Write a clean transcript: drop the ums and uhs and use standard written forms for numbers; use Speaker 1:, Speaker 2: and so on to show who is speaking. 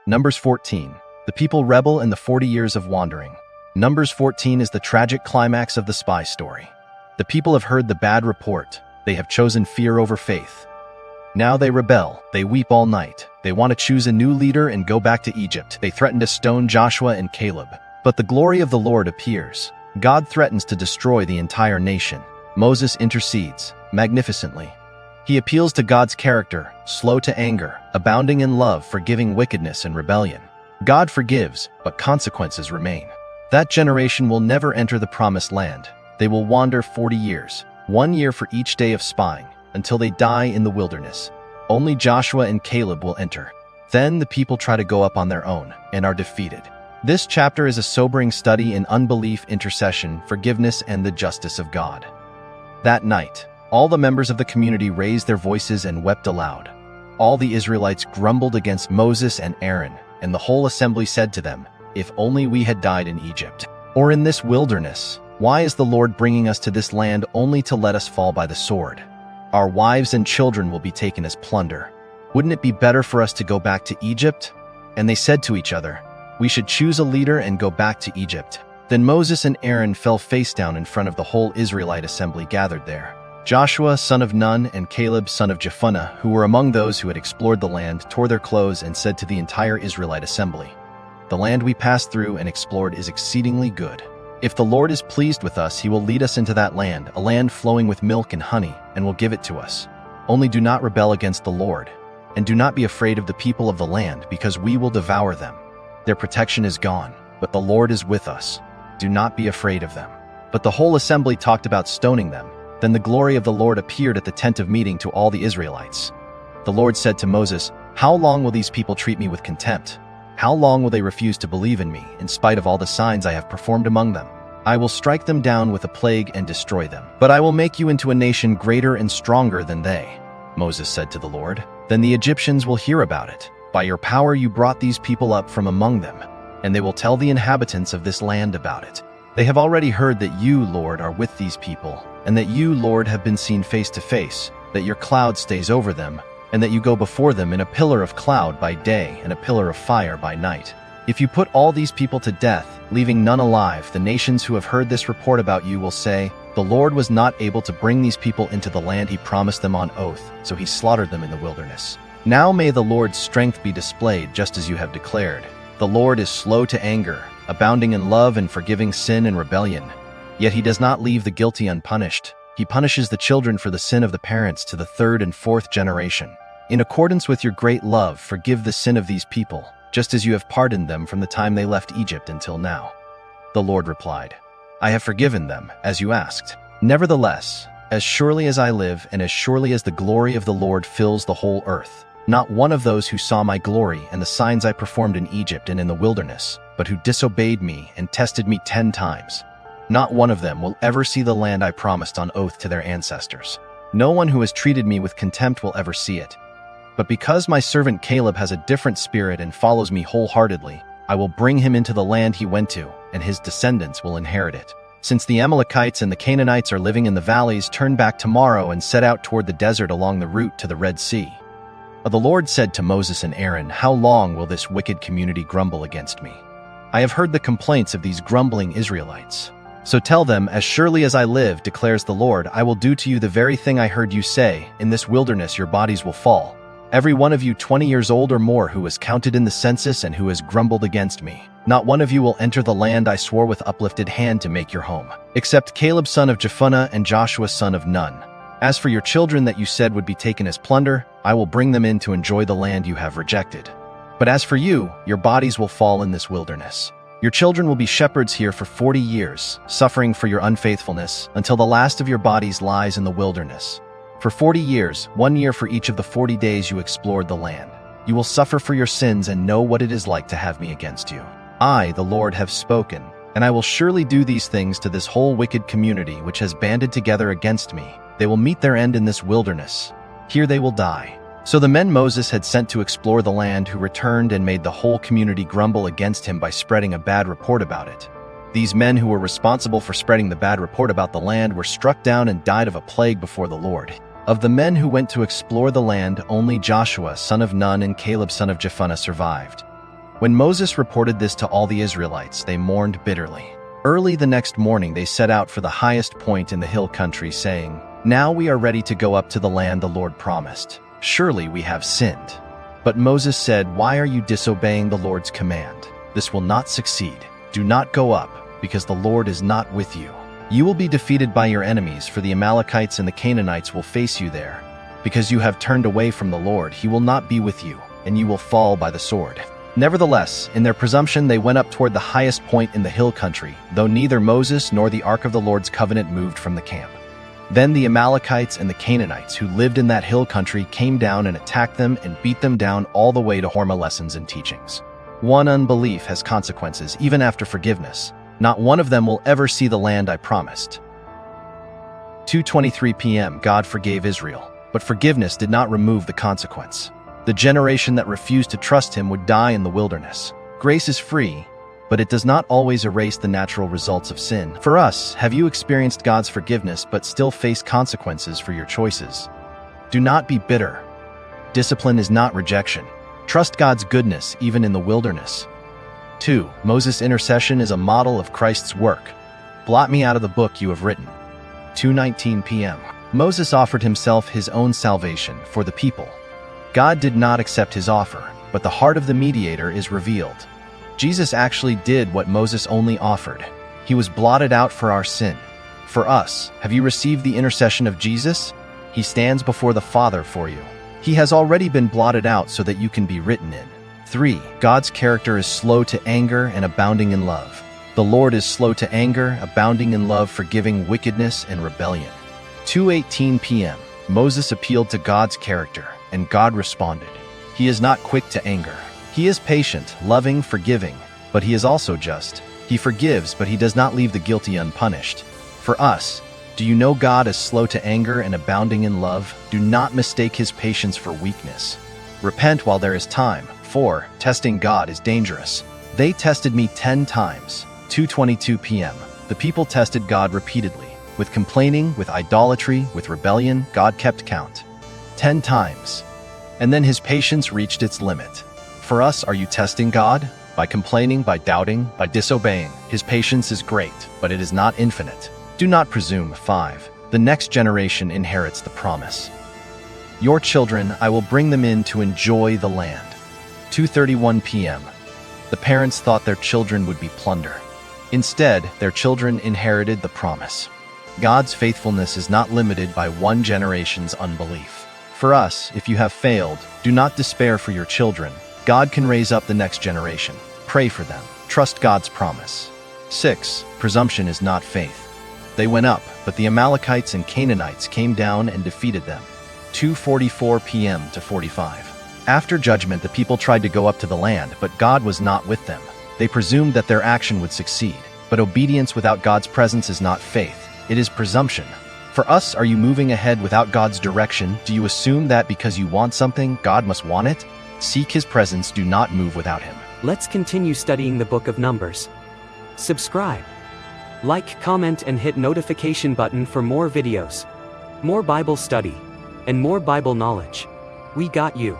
Speaker 1: Numbers 14. The people rebel in the 40 years of wandering. Numbers 14 is the tragic climax of the spy story. The people have heard the bad report. They have chosen fear over faith. Now they rebel. They weep all night. They want to choose a new leader and go back to Egypt. They threaten to stone Joshua and Caleb. But the glory of the Lord appears. God threatens to destroy the entire nation. Moses intercedes magnificently. He appeals to God's character, slow to anger, abounding in love, forgiving wickedness and rebellion. God forgives, but consequences remain. That generation will never enter the promised land. They will wander 40 years, 1 year for each day of spying, until they die in the wilderness. Only Joshua and Caleb will enter. Then the people try to go up on their own and are defeated. This chapter is a sobering study in unbelief, intercession, forgiveness, and the justice of God. That night, all the members of the community raised their voices and wept aloud. All the Israelites grumbled against Moses and Aaron, and the whole assembly said to them, "If only we had died in Egypt, or in this wilderness. Why is the Lord bringing us to this land only to let us fall by the sword? Our wives and children will be taken as plunder. Wouldn't it be better for us to go back to Egypt?" And they said to each other, "We should choose a leader and go back to Egypt." Then Moses and Aaron fell face down in front of the whole Israelite assembly gathered there. Joshua, son of Nun, and Caleb, son of Jephunneh, who were among those who had explored the land, tore their clothes and said to the entire Israelite assembly, "The land we passed through and explored is exceedingly good. If the Lord is pleased with us, he will lead us into that land, a land flowing with milk and honey, and will give it to us. Only do not rebel against the Lord, and do not be afraid of the people of the land, because we will devour them. Their protection is gone, but the Lord is with us. Do not be afraid of them." But the whole assembly talked about stoning them. Then the glory of the Lord appeared at the tent of meeting to all the Israelites. The Lord said to Moses, "How long will these people treat me with contempt? How long will they refuse to believe in me, in spite of all the signs I have performed among them? I will strike them down with a plague and destroy them. But I will make you into a nation greater and stronger than they." Moses said to the Lord, "Then the Egyptians will hear about it. By your power you brought these people up from among them, and they will tell the inhabitants of this land about it. They have already heard that you, Lord, are with these people, and that you, Lord, have been seen face to face, that your cloud stays over them, and that you go before them in a pillar of cloud by day and a pillar of fire by night. If you put all these people to death, leaving none alive, the nations who have heard this report about you will say, 'The Lord was not able to bring these people into the land he promised them on oath, so he slaughtered them in the wilderness.' Now may the Lord's strength be displayed just as you have declared. The Lord is slow to anger, abounding in love and forgiving sin and rebellion. Yet he does not leave the guilty unpunished. He punishes the children for the sin of the parents to the 3rd and 4th generation. In accordance with your great love, forgive the sin of these people, just as you have pardoned them from the time they left Egypt until now." The Lord replied, "I have forgiven them, as you asked. Nevertheless, as surely as I live and as surely as the glory of the Lord fills the whole earth, not one of those who saw my glory and the signs I performed in Egypt and in the wilderness, but who disobeyed me and tested me 10 times, not one of them will ever see the land I promised on oath to their ancestors. No one who has treated me with contempt will ever see it. But because my servant Caleb has a different spirit and follows me wholeheartedly, I will bring him into the land he went to, and his descendants will inherit it. Since the Amalekites and the Canaanites are living in the valleys, turn back tomorrow and set out toward the desert along the route to the Red Sea." The Lord said to Moses and Aaron, "How long will this wicked community grumble against me? I have heard the complaints of these grumbling Israelites. So tell them, as surely as I live, declares the Lord, I will do to you the very thing I heard you say. In this wilderness your bodies will fall. Every one of you 20 years old or more who was counted in the census and who has grumbled against me. Not one of you will enter the land I swore with uplifted hand to make your home, except Caleb son of Jephunneh and Joshua son of Nun. As for your children that you said would be taken as plunder, I will bring them in to enjoy the land you have rejected. But as for you, your bodies will fall in this wilderness. Your children will be shepherds here for 40 years, suffering for your unfaithfulness, until the last of your bodies lies in the wilderness. For 40 years, 1 year for each of the 40 days you explored the land. You will suffer for your sins and know what it is like to have me against you. I, the Lord, have spoken, and I will surely do these things to this whole wicked community which has banded together against me. They will meet their end in this wilderness. Here they will die." So the men Moses had sent to explore the land who returned and made the whole community grumble against him by spreading a bad report about it. These men who were responsible for spreading the bad report about the land were struck down and died of a plague before the Lord. Of the men who went to explore the land, only Joshua son of Nun and Caleb son of Jephunneh survived. When Moses reported this to all the Israelites, they mourned bitterly. Early the next morning they set out for the highest point in the hill country, saying, "Now we are ready to go up to the land the Lord promised. Surely we have sinned." But Moses said, "Why are you disobeying the Lord's command? This will not succeed. Do not go up, because the Lord is not with you. You will be defeated by your enemies, for the Amalekites and the Canaanites will face you there. Because you have turned away from the Lord, he will not be with you, and you will fall by the sword." Nevertheless, in their presumption they went up toward the highest point in the hill country, though neither Moses nor the ark of the Lord's covenant moved from the camp. Then the Amalekites and the Canaanites who lived in that hill country came down and attacked them and beat them down all the way to Hormah. Lessons and teachings. One, unbelief has consequences even after forgiveness. Not one of them will ever see the land I promised. 2:23 p.m. God forgave Israel, but forgiveness did not remove the consequence. The generation that refused to trust him would die in the wilderness. Grace is free, but it does not always erase the natural results of sin. For us, have you experienced God's forgiveness but still face consequences for your choices? Do not be bitter. Discipline is not rejection. Trust God's goodness even in the wilderness. 2. Moses' intercession is a model of Christ's work. Blot me out of the book you have written. 2:19 p.m. Moses offered himself his own salvation for the people. God did not accept his offer, but the heart of the mediator is revealed. Jesus actually did what Moses only offered. He was blotted out for our sin. For us, have you received the intercession of Jesus? He stands before the Father for you. He has already been blotted out so that you can be written in. 3. God's character is slow to anger and abounding in love. The Lord is slow to anger, abounding in love, forgiving wickedness and rebellion. 2:18 p.m. Moses appealed to God's character, and God responded. He is not quick to anger. He is patient, loving, forgiving, but he is also just. He forgives, but he does not leave the guilty unpunished. For us, do you know God is slow to anger and abounding in love? Do not mistake his patience for weakness. Repent while there is time. 4. Testing God is dangerous. They tested me 10 times. 2:22 p.m. The people tested God repeatedly. With complaining, with idolatry, with rebellion, God kept count. 10 times. And then his patience reached its limit. For us, are you testing God? By complaining, by doubting, by disobeying. His patience is great, but it is not infinite. Do not presume. 5. The next generation inherits the promise. Your children, I will bring them in to enjoy the land. 2:31 p.m. The parents thought their children would be plunder. Instead, their children inherited the promise. God's faithfulness is not limited by one generation's unbelief. For us, if you have failed, do not despair for your children. God can raise up the next generation. Pray for them. Trust God's promise. 6. Presumption is not faith. They went up, but the Amalekites and Canaanites came down and defeated them. 2:44 p.m. to 45. After judgment, the people tried to go up to the land, but God was not with them. They presumed that their action would succeed. But obedience without God's presence is not faith. It is presumption. For us, are you moving ahead without God's direction? Do you assume that because you want something, God must want it? Seek his presence, do not move without him.
Speaker 2: Let's continue studying the book of Numbers. Subscribe, like, comment, and hit notification button for more videos, more Bible study, and more Bible knowledge. We got you.